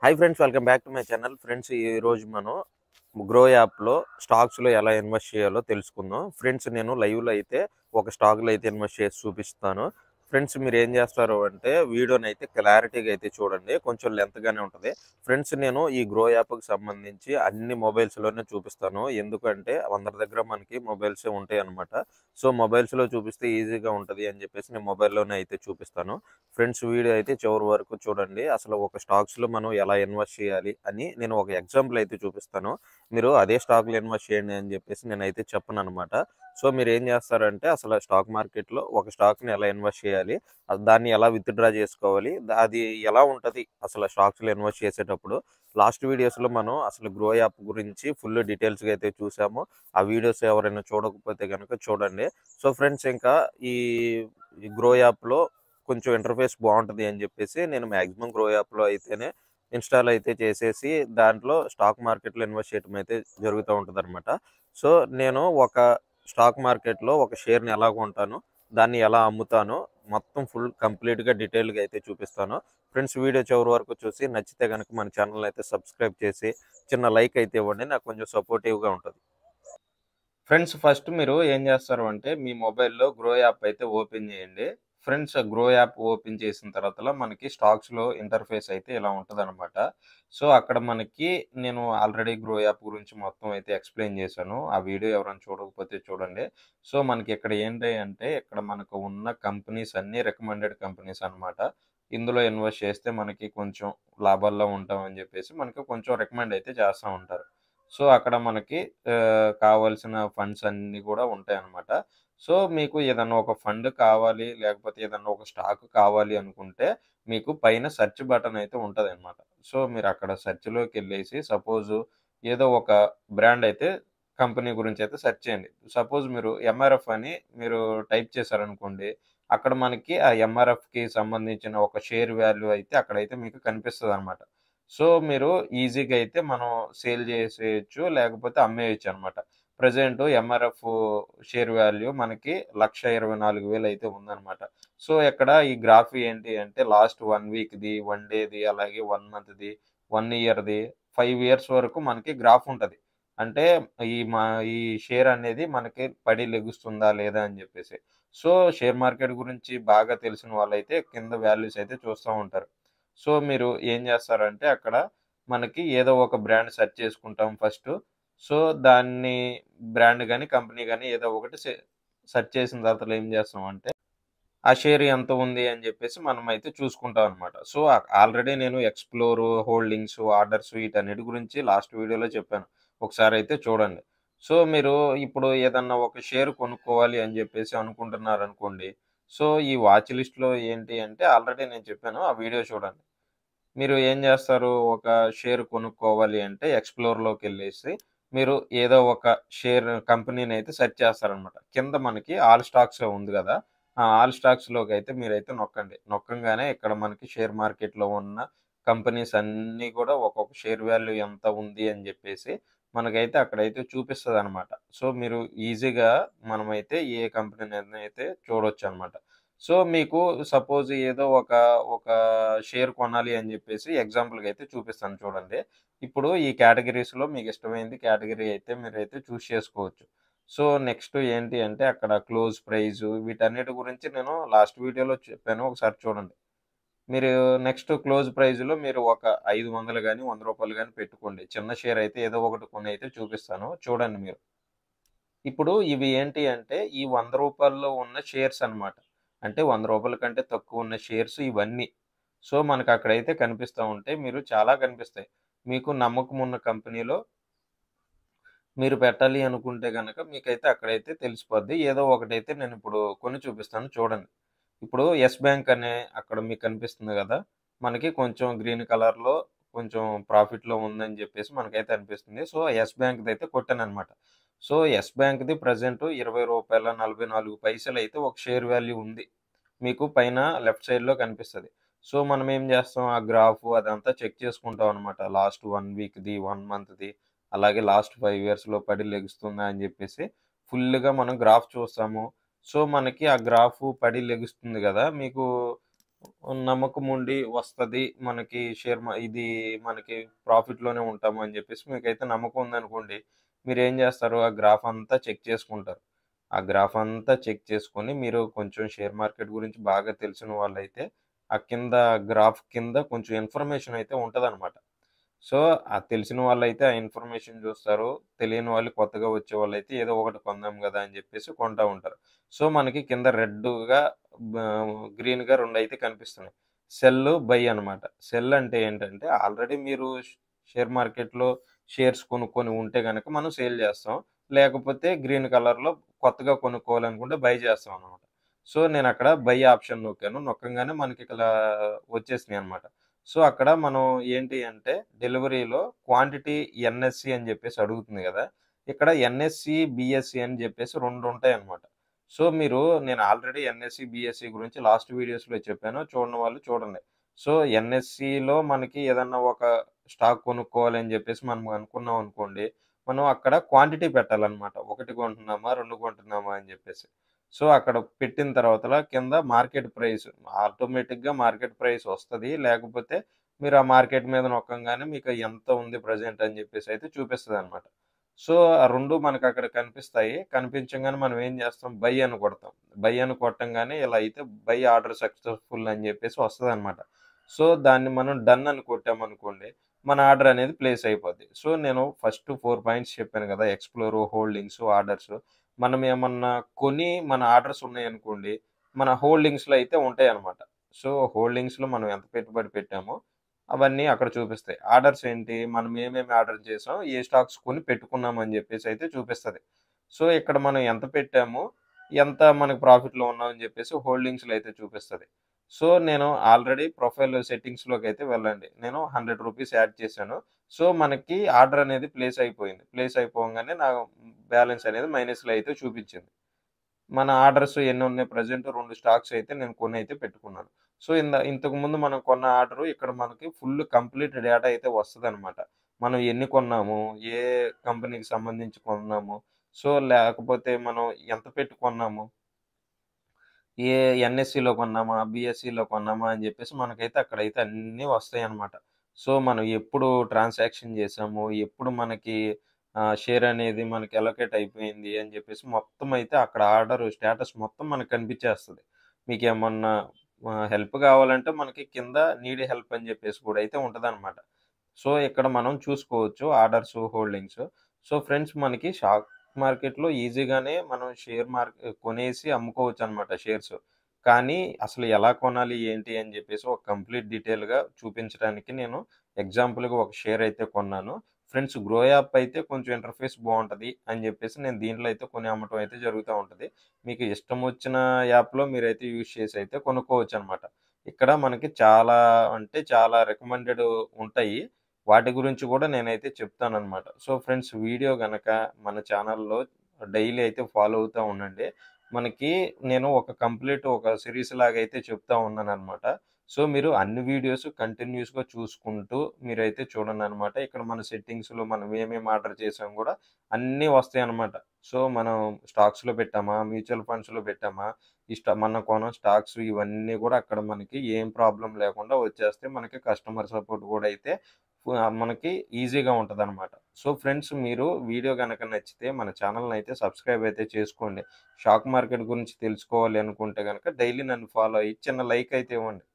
Hi friends, welcome back to my channel. Friends, ఈరోజు మనం grow యాప్లో స్టాక్స్లో ఎలా ఇన్వెస్ట్ చేయాలో తెలుసుకుందాం. ఫ్రెండ్స్, నేను లైవ్లో అయితే ఒక స్టాక్లో అయితే ఇన్వెస్ట్ చేసి చూపిస్తాను. ఫ్రెండ్స్, మీరు ఏం చేస్తారు అంటే వీడియోని అయితే క్లారిటీగా అయితే చూడండి. కొంచెం లెంత్గానే ఉంటుంది. ఫ్రెండ్స్, నేను ఈ గ్రో యాప్కి సంబంధించి అన్ని మొబైల్స్లోనే చూపిస్తాను. ఎందుకంటే అందరి దగ్గర మనకి మొబైల్సే ఉంటాయి అన్నమాట. సో మొబైల్స్లో చూపిస్తే ఈజీగా ఉంటుంది అని చెప్పేసి నేను మొబైల్లోనే అయితే చూపిస్తాను. ఫ్రెండ్స్, వీడియో అయితే చివరి వరకు చూడండి. అసలు ఒక స్టాక్స్లో మనం ఎలా ఇన్వెస్ట్ చేయాలి అని నేను ఒక ఎగ్జాంపుల్ అయితే చూపిస్తాను. మీరు అదే స్టాక్లో ఇన్వెస్ట్ చేయండి అని చెప్పేసి నేనైతే చెప్పను అనమాట. సో మీరు ఏం చేస్తారంటే అసలు స్టాక్ మార్కెట్లో ఒక స్టాక్ని ఎలా ఇన్వెస్ట్ చేయాలి, దాన్ని ఎలా విత్డ్రా చేసుకోవాలి, అది ఎలా ఉంటుంది అసలు స్టాక్స్లో ఇన్వెస్ట్ చేసేటప్పుడు. లాస్ట్ వీడియోస్లో మనం అసలు గ్రో యాప్ గురించి ఫుల్ డీటెయిల్స్గా అయితే చూసాము. ఆ వీడియోస్ ఎవరైనా చూడకపోతే కనుక చూడండి. సో ఫ్రెండ్స్, ఇంకా ఈ ఈ గ్రో యాప్లో కొంచెం ఇంటర్ఫేస్ బాగుంటుంది అని చెప్పేసి నేను మ్యాక్సిమం గ్రో యాప్లో అయితేనే ఇన్స్టాల్ అయితే చేసేసి దాంట్లో స్టాక్ మార్కెట్లో ఇన్వెస్ట్ చేయడం అయితే జరుగుతూ ఉంటుంది అనమాట. సో నేను ఒక స్టాక్ మార్కెట్లో ఒక షేర్ని ఎలా కొంటాను, దాన్ని ఎలా అమ్ముతాను, మొత్తం ఫుల్ కంప్లీట్గా డీటెయిల్గా అయితే చూపిస్తాను. ఫ్రెండ్స్, వీడియో చివరి వరకు చూసి నచ్చితే కనుక మన ఛానల్ అయితే సబ్స్క్రైబ్ చేసి చిన్న లైక్ అయితే ఇవ్వండి, నాకు కొంచెం సపోర్టివ్గా ఉంటుంది. ఫ్రెండ్స్, ఫస్ట్ మీరు ఏం చేస్తారు అంటే మీ మొబైల్లో గ్రో యాప్ అయితే ఓపెన్ చేయండి. ఫ్రెండ్స్, గ్రో యాప్ ఓపెన్ చేసిన తర్వాత మనకి స్టాక్స్లో ఇంటర్ఫేస్ అయితే ఇలా ఉంటుందన్నమాట. సో అక్కడ మనకి నేను ఆల్రెడీ గ్రో యాప్ గురించి మొత్తం అయితే ఎక్స్ప్లెయిన్ చేశాను. ఆ వీడియో ఎవరైనా చూడకపోతే చూడండి. సో మనకి ఇక్కడ ఏంటి అంటే ఇక్కడ మనకు ఉన్న కంపెనీస్ అన్నీ రికమెండెడ్ కంపెనీస్ అన్నమాట. ఇందులో ఇన్వెస్ట్ చేస్తే మనకి కొంచెం లాభాల్లో ఉంటాం అని చెప్పేసి మనకి కొంచెం రికమెండ్ అయితే చేస్తూ ఉంటారు. సో అక్కడ మనకి కావాల్సిన ఫండ్స్ అన్నీ కూడా ఉంటాయన్నమాట. సో మీకు ఏదన్నా ఒక ఫండ్ కావాలి, లేకపోతే ఏదన్నా ఒక స్టాక్ కావాలి అనుకుంటే మీకు పైన సెర్చ్ బటన్ అయితే ఉంటదనమాట. సో మీరక్కడ సెర్చ్‌లోకెళ్ళేసి సపోజు ఏదో ఒక బ్రాండ్ అయితే కంపెనీ గురించయితే సెర్చ్ చేయండి. సపోజ్ మీరు ఎంఆర్ఎఫ్ అని మీరు టైప్ చేశారనుకోండి, అక్కడ మనకి ఆ ఎంఆర్ఎఫ్‌కి సంబంధించిన ఒక షేర్ వాల్యూ అయితే అక్కడైతే మీకు కనిపిస్తదనమాట. సో మీరు ఈజీగా అయితే మనం సేల్ చేసేయొచ్చు, లేకపోతే అమ్మేయొచ్చనమాట. ప్రెజెంట్ ఎంఆర్ఎఫ్ షేర్ వాల్యూ మనకి 1,24,000 అయితే ఉందనమాట. సో ఇక్కడ ఈ గ్రాఫ్ ఏంటి అంటే లాస్ట్ 1 వీక్‌ది, 1 డేది, అలాగే 1 మంత్‌ది, 1 ఇయర్‌ది, 5 ఇయర్స్ వరకు మనకి గ్రాఫ్ ఉంటది. అంటే ఈ మా ఈ షేర్ అనేది మనకి పడి లెగుస్తుందా లేదా అని జెప్పేసి. సో షేర్ మార్కెట్ గురించి బాగా తెలిసిన వాళ్ళైతే కింద వాల్యూస్ అయితే చూస్తా ఉంటారు. సో మీరు ఏం జేస్తారంటే అక్కడ మనకి ఏదో ఒక బ్రాండ్ సెర్చ్ చేసుకుంటాం ఫస్టు. సో దాన్ని బ్రాండ్ గాని, కంపెనీ గాని ఏదో ఒకటి సెర్చ్ చేసిన తర్వాతలో ఏం జేస్తామంటే ఆ షేర్ ఎంత ఉంది అని జెప్పేసి మనమైతే చూసుకుంటాం అనమాట. సో ఆల్రెడీ నేను ఎక్స్‌ప్లోర్, హోల్డింగ్స్, ఆర్డర్స్ వీటన్నిటి గురించి లాస్ట్ వీడియోలో చెప్పాను. ఒకసారైతే చూడండి. సో మీరు ఇప్పుడు ఏదన్నా ఒక షేర్ కొనుక్కోవాలి అని జెప్పేసి అనుకుంటున్నారనుకోండి. సో ఈ వాచ్ లిస్ట్‌లో ఏంటి అంటే ఆల్రెడీ నేను చెప్పాను. ఆ వీడియో చూడండి. మీరు ఏం జేస్తారు? ఒక షేర్ కొనుక్కోవాలి అంటే ఎక్స్‌ప్లోర్‌లోకెళ్ళేసి మీరు ఏదో ఒక షేర్ కంపెనీనైతే సెర్చ్ చేస్తారనమాట. కింద మనకి ఆల్ స్టాక్స్ ఉంది గదా! ఆ ఆల్ స్టాక్స్‌లోకైతే మీరైతే నొక్కండి. నొక్కంగానే ఇక్కడ మనకి షేర్ మార్కెట్‌లో ఉన్న కంపెనీస్ అన్నీ గూడా ఒక్కొక్క షేర్ వాల్యూ ఎంత ఉంది అని జెప్పేసి మనకైతే అక్కడైతే చూపిస్తదనమాట. సో మీరు ఈజీగా మనమైతే ఏ కంపెనీనైతే చూడొచ్చనమాట. సో మీకు సపోజ్ ఏదో ఒక షేర్ కొనాలి అని జెప్పేసి ఎగ్జాంపుల్‌గా అయితే చూపిస్తాను చూడండి. ఇప్పుడు ఈ కేటగరీస్‌లో మీకిష్టమైంది కేటగరీ అయితే మీరైతే చూజ్ చేసుకోవచ్చు. సో నెక్స్ట్ ఏంటి అంటే అక్కడ క్లోజ్ ప్రైజు వీటన్నిటి గురించి నేను లాస్ట్ వీడియోలో చెప్పాను. ఒకసారి చూడండి. మీరు నెక్స్ట్ క్లోజ్ ప్రైజ్‌లో మీరు ఒక 500 గాని, రూ. 100 గాని పెట్టుకోండి. చిన్న షేర్ అయితే ఏదో ఒకటి కొని అయితే చూపిస్తాను. చూడండి మీరు. ఇప్పుడు ఇవి ఏంటి అంటే ఈ రూ. 100లో ఉన్న షేర్స్ అన్నమాట. అంటే రూ. 100 కంటే తక్కువ ఉన్న షేర్స్ ఇవన్నీ. సో మనకక్కడైతే కనిపిస్తా ఉంటాయి. మీరు చాలా కనిపిస్తాయి. మీకు నమ్మకం ఉన్న కంపెనీలో మీరు పెట్టాలి అనుకుంటే గనక మీకైతే అక్కడైతే తెలిసిపోద్ది. ఏదో ఒకటైతే నేనిప్పుడు కొని చూపిస్తాను చూడండి. ఇప్పుడు యెస్ బ్యాంక్ అనే అక్కడ మీకు కనిపిస్తుంది గదా! మనకి కొంచెం గ్రీన్ కలర్‌లో కొంచెం ప్రాఫిట్‌లో ఉందని జెప్పేసి మనకైతే అనిపిస్తుంది. సో, యెస్ బ్యాంక్‌దయితే కొట్టాననమాట. సో, యెస్ బ్యాంక్‌ది ప్రెజెంట్ రూ. 20.44 అయితే ఒక షేర్ వాల్యూ ఉంది. మీకు పైన లెఫ్ట్ సైడ్‌లో కనిపిస్తది. సో, మనమేం జేస్తాం ఆ గ్రాఫు అదంతా చెక్ చేసుకుంటాం అనమాట. లాస్ట్ 1 వీక్‌ది, 1 మంత్‌ది, అలాగే లాస్ట్ 5 ఇయర్స్‌లో పడి లెగుస్తుందా అని జెప్పేసి ఫుల్లుగా మనం గ్రాఫ్ చూస్తాము. సో, మనకి ఆ గ్రాఫు పడి లెగుస్తుంది గదా! మీకు నమ్మకం ఉండి వస్తది. మనకి ఇది మనకి ప్రాఫిట్‌లోనే ఉంటాము అని జెప్పేసి మీకైతే నమ్మకం ఉందనుకోండి. మీరేం జేస్తారు? ఆ గ్రాఫ్ అంతా చెక్ చేసుకుంటారు. ఆ గ్రాఫ్ అంతా చెక్ చేసుకొని మీరు కొంచెం షేర్ మార్కెట్ గురించి బాగా తెలిసిన వాళ్ళైతే ఆ కింద గ్రాఫ్ కింద కొంచెం ఇన్ఫర్మేషన్ అయితే ఉంటదనమాట. సో, ఆ తెలిసిన వాళ్ళైతే ఆ ఇన్ఫర్మేషన్ జూస్తారు. తెలియని వాళ్ళు కొత్తగా వచ్చేవాళ్ళైతే ఏదో ఒకటి కొందాం గదా! అని జెప్పేసి కొంటా ఉంటారు. సో, మనకి కింద రెడ్‌గా గ్రీన్‌గా రెండైతే కనిపిస్తున్నాయి. బై అనమాట. సెల్ అంటే ఏంటంటే ఆల్రెడీ మీరు షేర్ మార్కెట్‌లో షేర్స్ కొనుక్కొని ఉంటే గనక మనం సేల్ జేస్తాం. లేకపోతే గ్రీన్ కలర్‌లో కొత్తగా కొనుక్కోవాలనుకుంటే బై చేస్తామనమాట. సో, నేనక్కడ బై ఆప్షన్ నొక్కాను. నొక్కంగానే మనకిక్కడ వచ్చేసినాయనమాట. సో, అక్కడ మనం ఏంటి అంటే డెలివరీలో క్వాంటిటీ ఎన్ఎస్‌సి అని జెప్పేసి అడుగుతుంది గదా! ఇక్కడ ఎన్ఎస్‌సి, బీఎస్‌సి అని జెప్పేసి 2 ఉంటాయన్నమాట. సో, నేను ఆల్రెడీ ఎన్ఎస్‌సి, బీఎస్‌సి గురించి లాస్ట్ వీడియోస్‌లో చెప్పాను. చూడని వాళ్ళు చూడండి. సో, ఎన్ఎస్‌సిలో మనకి ఏదన్నా ఒక స్టాక్ కొనుక్కోవాలని జెప్పేసి మనం అనుకున్నాం అనుకోండి. మనం అక్కడ క్వాంటిటీ పెట్టాలన్నమాట. 1 కొంటున్నామా? 2 కొంటున్నామా? అని జెప్పేసి. సో, అక్కడ పెట్టిన తర్వాతల కింద మార్కెట్ ప్రైస్ ఆటోమేటిక్‌గా మార్కెట్ ప్రైస్ వస్తది. లేకపోతే మీరు ఆ మార్కెట్ మీద నొక్కంగానే మీకు ఎంత ఉంది ప్రెజెంట్ అని జెప్పేసయితే చూపిస్తదనమాట. సో, ఆ 2 మనకక్కడ కనిపిస్తాయి. కనిపించంగానే మనం ఏం జేస్తాం బై అని కొడతాం. బై అని కొట్టంగానే ఇలా అయితే బై ఆర్డర్ సక్సెస్‌ఫుల్ అని జెప్పేసి వస్తదనమాట. సో, దాన్ని మనం డన్ అని కొట్టామనుకోండి, మన ఆర్డర్ అనేది ప్లేస్ అయిపోద్ది. సో, నేను ఫస్ట్ 4 పాయింట్స్ చెప్పాను గదా! Explore, holdings, orders. మనం ఏమన్నా కొని మన ఆర్డర్స్ ఉన్నాయనుకోండి, మన హోల్డింగ్స్‌లో అయితే ఉంటాయన్నమాట. సో, హోల్డింగ్స్‌లో మనం ఎంత పెట్టుబడి పెట్టామో అవన్నీ అక్కడ చూపిస్తాయి. ఆర్డర్స్ ఏంటి? మనం ఏమేమి ఆర్డర్ చేసాం, ఏ స్టాక్స్ కొని పెట్టుకున్నాం అని జెప్పేసి అయితే చూపిస్తది. సో, ఇక్కడ మనం ఎంత పెట్టామో, ఎంత మనకు ప్రాఫిట్‌లో ఉన్నాం అని జెప్పేసి హోల్డింగ్స్‌లో అయితే చూపిస్తది. సో, నేను ఆల్రెడీ ప్రొఫైల్ సెట్టింగ్స్‌లోకైతే వెళ్ళండి. నేను రూ. 100 యాడ్ చేశాను. సో, మనకి ఆర్డర్ అనేది ప్లేస్ అయిపోయింది. ప్లేస్ అయిపోంగానే నా బ్యాలెన్స్ అనేది మైనస్‌లో అయితే చూపించింది. మన ఆర్డర్స్ ఎన్నున్నాయి ప్రెజెంట్ 2 స్టాక్స్ అయితే నేను కొనైతే పెట్టుకున్నాను. సో, ఇంతకుముందు మనం కొన్న ఆర్డరు ఇక్కడ మనకి ఫుల్ కంప్లీట్ డేటా అయితే వస్తదనమాట. మనం ఎన్ని కొన్నాము, ఏ కంపెనీకి సంబంధించి కొన్నాము, సో, లేకపోతే మనం ఎంత పెట్టి కొన్నాము, ఏ ఎన్ఎస్‌సిలో కొన్నామా, బీఎస్‌సిలో కొన్నామా అని జెప్పేసి మనకైతే అక్కడైతే అన్నీ వస్తాయనమాట. సో, మనం ఎప్పుడు ట్రాన్సాక్షన్ జేసాము, ఎప్పుడు మనకి షేర్ అనేది మనకి అలొకేట్ అయిపోయింది అని జెప్పేసి మొత్తం అయితే అక్కడ ఆర్డర్ స్టేటస్ మొత్తం మనకు కనిపిచ్చేస్తది. మీకేమన్నా హెల్ప్ గావాలంటే మనకి కింద నీడ్ హెల్ప్ అని జెప్పేసి కూడా అయితే ఉంటదనమాట. సో, ఇక్కడ మనం చూసుకోవచ్చు ఆర్డర్స్, హోల్డింగ్స్. సో, ఫ్రెండ్స్ మనకి మార్కెట్‌లో ఈజీగానే మనం కొనేసి అమ్ముకోవచ్చనమాట షేర్స్. కానీ అసలు ఎలా కొనాలి, ఏంటి అని జెప్పేసి ఒక కంప్లీట్ డీటెయిల్‌గా చూపించడానికి నేను ఎగ్జాంపుల్‌గా ఒక షేర్ అయితే కొన్నాను. ఫ్రెండ్స్ గ్రో యాప్ అయితే కొంచెం ఇంటర్‌ఫేస్ బావుంటది అని జెప్పేసి నేను దీంట్లో అయితే కొని అమ్మటం అయితే జరుగుతా ఉంటది. మీకు ఇష్టం వచ్చిన యాప్‌లో మీరైతే యూజ్ చేసి అయితే కొనుక్కోవచ్చనమాట. ఇక్కడ మనకి చాలా అంటే చాలా రికమెండెడ్ ఉంటాయి. వాటి గురించి గూడా నేనైతే చెప్తాననమాట. సో, ఫ్రెండ్స్ వీడియో గనక మన ఛానల్‌లో డైలీ అయితే ఫాలో అవుతా ఉండండి. మనకి నేను ఒక సీరీస్ లాగా అయితే చెప్తా ఉన్నాననమాట. సో, మీరు అన్ని వీడియోస్ కంటిన్యూయస్‌గా చూసుకుంటూ మీరైతే చూడండనమాట. ఇక్కడ మన సెట్టింగ్స్‌లో మనం ఏమేమి ఆర్డర్ చేసాం గూడా అన్నీ వస్తాయనమాట. సో, మనం స్టాక్స్‌లో పెట్టామా, మ్యూచువల్ ఫండ్స్‌లో పెట్టామా, మనం కొన్న స్టాక్స్ ఇవన్నీ గూడా అక్కడ మనకి ఏం ప్రాబ్లమ్ లేకుండా వచ్చేస్తాయి. మనకి కస్టమర్ సపోర్ట్ గూడా అయితే మనకి ఈజీగా ఉంటదనమాట. సో, ఫ్రెండ్స్ మీరు వీడియో గనక నచ్చితే మన ఛానెల్‌నయితే సబ్స్క్రైబ్ అయితే చేసుకోండి. షాక్ మార్కెట్ గురించి తెలుసుకోవాలి అనుకుంటే గనక డైలీ నన్ను ఫాలో అయ్యి చిన్న లైక్ అయితే ఇవ్వండి.